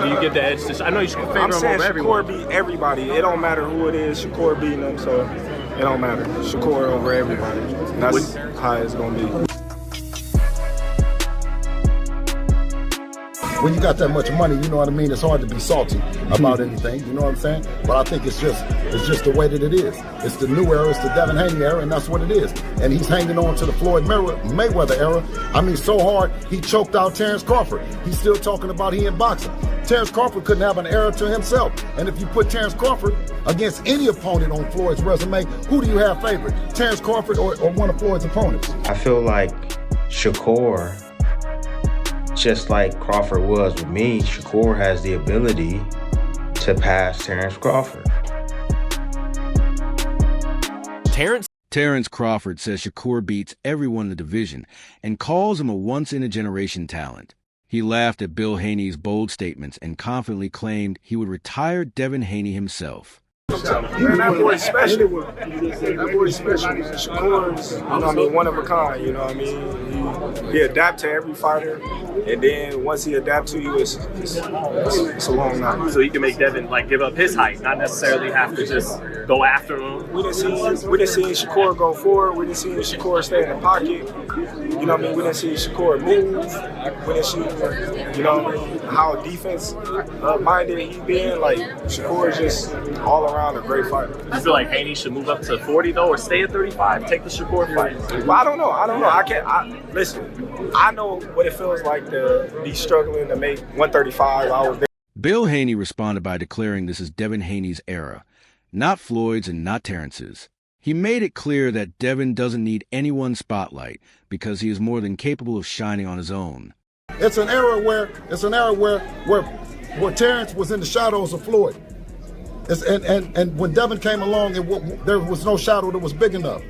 Do you give the edge to? I know you should favor I'm him saying over everyone. Shakur beat everybody. It don't matter who it is. Shakur beating them, so it don't matter. Shakur over everybody. That's how it's gonna be. When you got that much money, you know what I mean, it's hard to be salty about anything, you know what I'm saying? But I think it's just the way that it is. It's the new era, it's the Devin Haney era, and that's what it is. And he's hanging on to the Floyd Mayweather era. I mean, so hard, he choked out Terence Crawford. He's still talking about he in boxing. Terence Crawford couldn't have an era to himself. And if you put Terence Crawford against any opponent on Floyd's resume, who do you have favored? Terence Crawford or one of Floyd's opponents? I feel like Shakur, just like Crawford was with me, Shakur has the ability to pass Terence Crawford. Terence Crawford says Shakur beats everyone in the division and calls him a once-in-a-generation talent. He laughed at Bill Haney's bold statements and confidently claimed he would retire Devin Haney himself. Man, that boy's special. That boy's special. Shakur's, you know what I mean, one of a kind, you know what I mean? He adapt to every fighter, and then once he adapt to you, it's a long night. So he can make Devin like give up his height, not necessarily have to just go after him. We didn't see Shakur go forward. We didn't see Shakur stay in the pocket. You know what I mean? We didn't see Shakur move. We didn't see, you know what I mean, how defense minded he been. Like, Shakur is just all around a great fighter. You feel like Haney should move up to 40 though, or stay at 35? Take the Shakur fight. Well, I don't know. Listen, I know what it feels like to be struggling to make 135. I was there. Bill Haney responded by declaring this is Devin Haney's era, not Floyd's and not Terence's. He made it clear that Devin doesn't need anyone's spotlight because he is more than capable of shining on his own. It's an era where Terence was in the shadows of Floyd. And when Devin came along, there was no shadow that was big enough.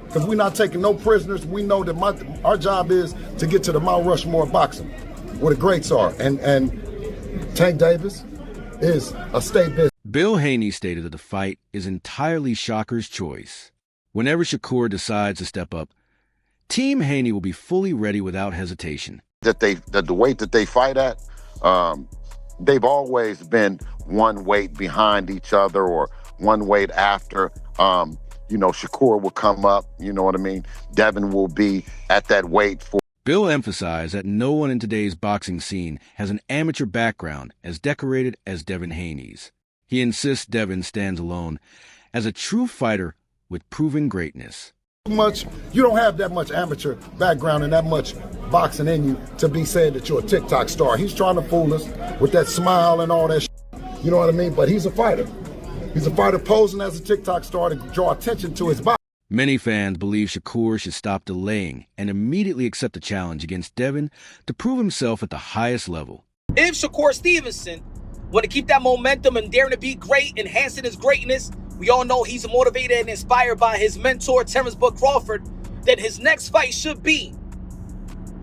Because we're not taking no prisoners. We know that our job is to get to the Mount Rushmore of boxing, where the greats are. And Tank Davis is a state business. Bill Haney stated that the fight is entirely Shakur's choice. Whenever Shakur decides to step up, Team Haney will be fully ready without hesitation. That the weight that they fight at, they've always been one weight behind each other or one weight after. You know, Shakur will come up, you know what I mean? Devin will be at that weight for. Bill emphasized that no one in today's boxing scene has an amateur background as decorated as Devin Haney's. He insists Devin stands alone as a true fighter with proven greatness. You don't have that much amateur background and that much boxing in you to be saying that you're a TikTok star. He's trying to fool us with that smile and all that shit. You know what I mean? But he's a fighter. He's a fighter posing as a TikTok star to draw attention to his body. Many fans believe Shakur should stop delaying and immediately accept the challenge against Devin to prove himself at the highest level. If Shakur Stevenson want to keep that momentum and daring to be great, enhancing his greatness, we all know he's motivated and inspired by his mentor, Terence Crawford, that his next fight should be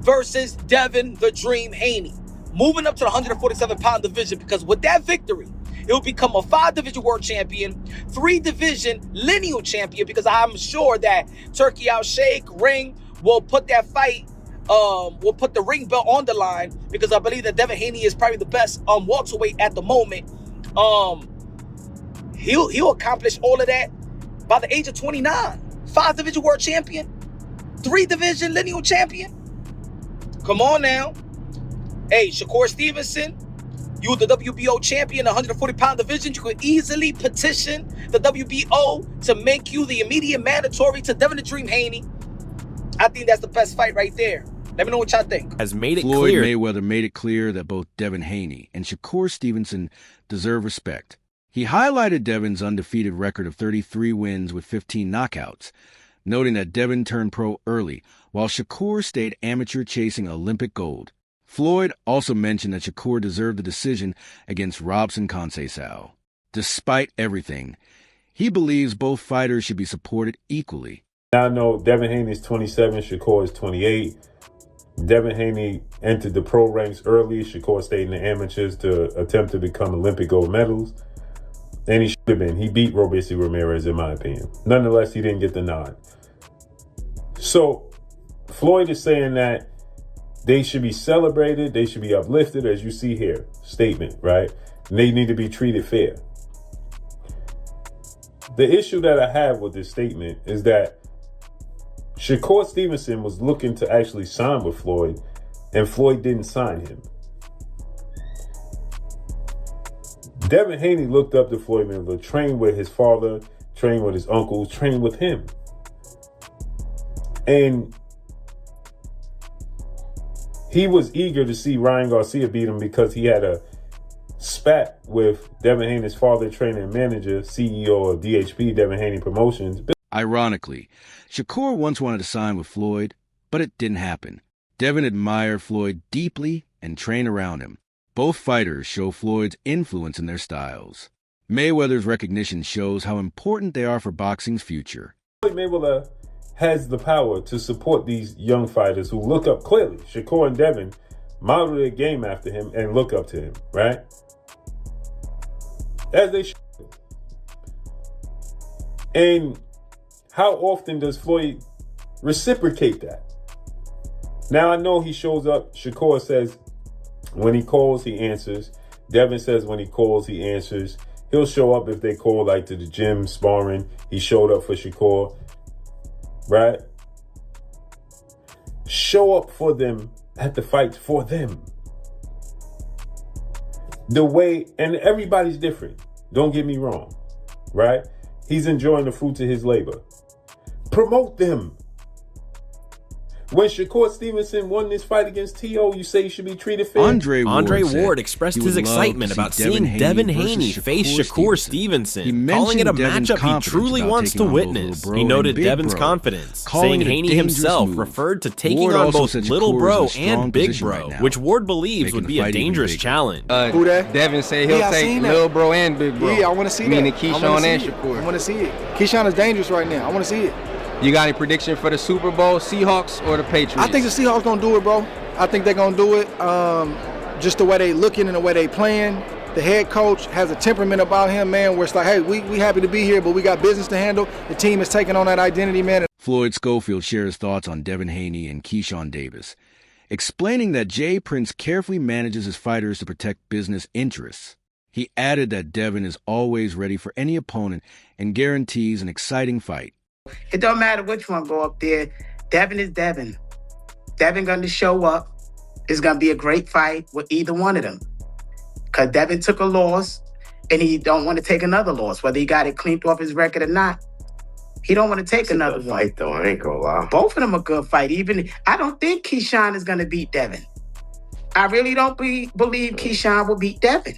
versus Devin the Dream Haney, moving up to the 147-pound division, because with that victory, it will become a 5-division world champion, 3-division lineal champion, because I'm sure that Turkey Al Sheikh Ring will put that fight, will put the ring belt on the line, because I believe that Devin Haney is probably the best welterweight at the moment. He'll accomplish all of that by the age of 29. 5-division world champion, 3-division lineal champion. Come on now. Hey, Shakur Stevenson, you're the WBO champion, 140-pound division. You could easily petition the WBO to make you the immediate mandatory to Devin the Dream Haney. I think that's the best fight right there. Let me know what y'all think. Floyd Mayweather made it clear that both Devin Haney and Shakur Stevenson deserve respect. He highlighted Devin's undefeated record of 33 wins with 15 knockouts, noting that Devin turned pro early, while Shakur stayed amateur chasing Olympic gold. Floyd also mentioned that Shakur deserved the decision against Robson Conceição. Despite everything, he believes both fighters should be supported equally. I know Devin Haney is 27, Shakur is 28. Devin Haney entered the pro ranks early. Shakur stayed in the amateurs to attempt to become Olympic gold medals. And he should have been. He beat Robeisy Ramirez, in my opinion. Nonetheless, he didn't get the nod. So Floyd is saying that They should be celebrated. They should be uplifted, as you see here. Statement, right? And they need to be treated fair. The issue that I have with this statement is that Shakur Stevenson was looking to actually sign with Floyd, and Floyd didn't sign him. Devin Haney looked up to Floyd Mayweather, trained with his father, trained with his uncles, trained with him. And he was eager to see Ryan Garcia beat him because he had a spat with Devin Haney's father, trainer and manager, CEO of DHP, Devin Haney Promotions. Ironically, Shakur once wanted to sign with Floyd, but it didn't happen. Devin admired Floyd deeply and trained around him. Both fighters show Floyd's influence in their styles. Mayweather's recognition shows how important they are for boxing's future. Floyd Mayweather has the power to support these young fighters who look up clearly. Shakur and Devin model their game after him and look up to him, right? As they should. And how often does Floyd reciprocate that? Now, I know he shows up. Shakur says when he calls, he answers. Devin says when he calls, he answers. He'll show up if they call, like to the gym, sparring. He showed up for Shakur, right? Show up for them at the fights for them. The way, and everybody's different. Don't get me wrong, right? He's enjoying the fruits of his labor. Promote them. When Shakur Stevenson won this fight against T.O., you say he should be treated fair? Andre Ward expressed his excitement about seeing Devin Haney face Shakur Stevenson, calling it a matchup he truly wants to witness. He noted Devin's confidence, saying Haney himself referred to taking on both Little Bro and Big Bro, which Ward believes would be a dangerous challenge. Who that? Devin said he'll take Little Bro and Big Bro. Yeah, I want to see that. Meaning Keyshawn and Shakur. I want to see it. Keyshawn is dangerous right now. I want to see it. You got any prediction for the Super Bowl, Seahawks or the Patriots? I think the Seahawks gonna do it, bro. I think they're gonna do it. Just the way they looking and the way they playing. The head coach has a temperament about him, man, where it's like, hey, we happy to be here, but we got business to handle. The team is taking on that identity, man. Floyd Schofield shares thoughts on Devin Haney and Keyshawn Davis, explaining that Jay Prince carefully manages his fighters to protect business interests. He added that Devin is always ready for any opponent and guarantees an exciting fight. It don't matter which one go up there. Devin is Devin. Devin going to show up. It's going to be a great fight with either one of them. Because Devin took a loss, and he don't want to take another loss, whether he got it cleaned off his record or not. He don't want to take another one. Fight, though. I ain't gonna lie. Both of them are good fight. I don't think Keyshawn is going to beat Devin. I really don't believe Keyshawn will beat Devin.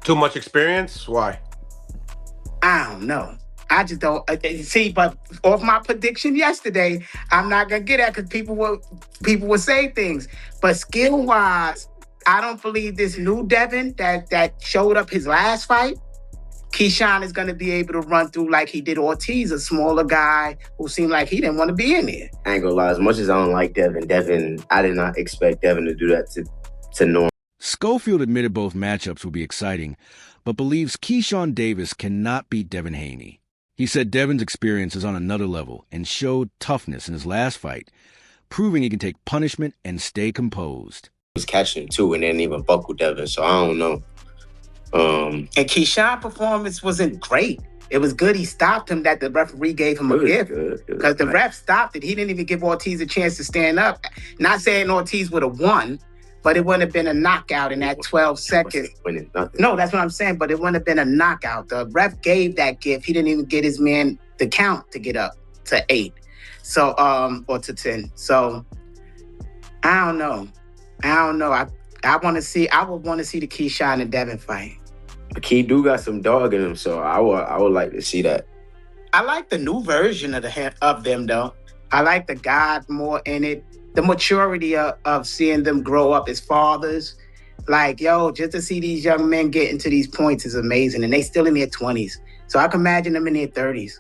Too much experience? Why? I don't know. I just don't see, but off my prediction yesterday, I'm not gonna get that because people will say things. But skill wise, I don't believe this new Devin that showed up his last fight, Keyshawn is gonna be able to run through like he did Ortiz, a smaller guy who seemed like he didn't want to be in there. I ain't gonna lie, as much as I don't like Devin, I did not expect Devin to do that to Norm. Schofield admitted both matchups will be exciting, but believes Keyshawn Davis cannot beat Devin Haney. He said Devin's experience is on another level and showed toughness in his last fight, proving he can take punishment and stay composed. He was catching him too and didn't even buckle Devin, so I don't know. And Keyshawn's performance wasn't great. It was good he stopped him, that the referee gave him a gift. Because the ref stopped it. He didn't even give Ortiz a chance to stand up. Not saying Ortiz would have won, but it wouldn't have been a knockout in that 12 seconds. No, that's what I'm saying, but it wouldn't have been a knockout. The ref gave that gift. He didn't even get his man the count to get up to 8. So, or to 10. So, I don't know. I would want to see the Keyshawn and Devin fight. Key do got some dog in him, so I would like to see that. I like the new version of them, though. I like the God more in it. The maturity of seeing them grow up as fathers. Like, just to see these young men get into these points is amazing. And they still in their 20s. So I can imagine them in their 30s,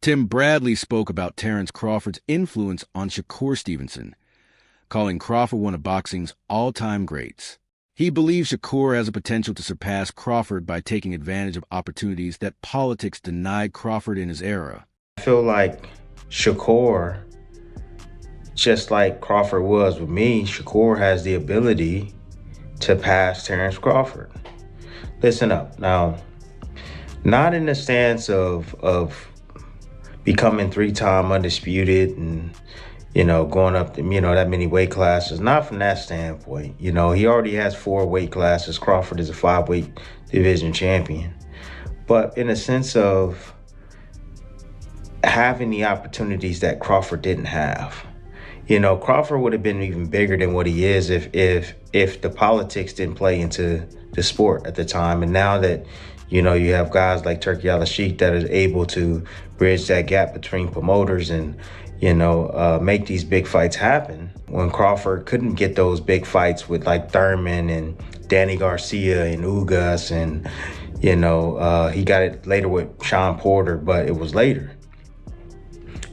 Tim Bradley spoke about Terence Crawford's influence on Shakur Stevenson, calling Crawford one of boxing's all-time greats. He believes Shakur has the potential to surpass Crawford by taking advantage of opportunities that politics denied Crawford in his era. I feel like Shakur just like Crawford was with me, Shakur has the ability to pass Terence Crawford. Listen up. Now, not in the stance of becoming 3-time undisputed and, going up to, that many weight classes. Not from that standpoint. He already has 4 weight classes. Crawford is a 5-weight division champion. But in a sense of having the opportunities that Crawford didn't have. Crawford would have been even bigger than what he is if the politics didn't play into the sport at the time. And now that, you have guys like Turki Al-Sheikh that are able to bridge that gap between promoters and, make these big fights happen. When Crawford couldn't get those big fights with like Thurman and Danny Garcia and Ugas and, he got it later with Sean Porter, but it was later.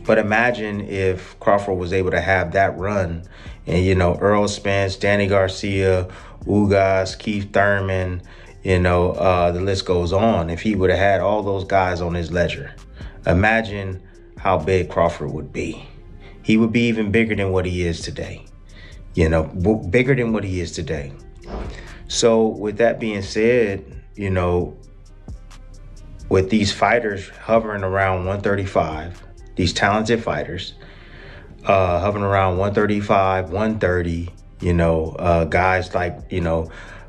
But imagine if Crawford was able to have that run and, Earl Spence, Danny Garcia, Ugas, Keith Thurman, the list goes on. If he would have had all those guys on his ledger, imagine how big Crawford would be. He would be even bigger than what he is today, bigger than what he is today. So with that being said, with these fighters hovering around 135, these talented fighters hovering around 135, 130, guys like,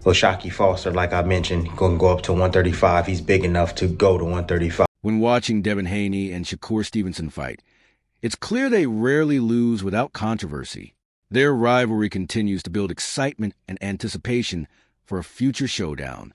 O'Shaquie Foster, like I mentioned, going to go up to 135. He's big enough to go to 135. When watching Devin Haney and Shakur Stevenson fight, it's clear they rarely lose without controversy. Their rivalry continues to build excitement and anticipation for a future showdown.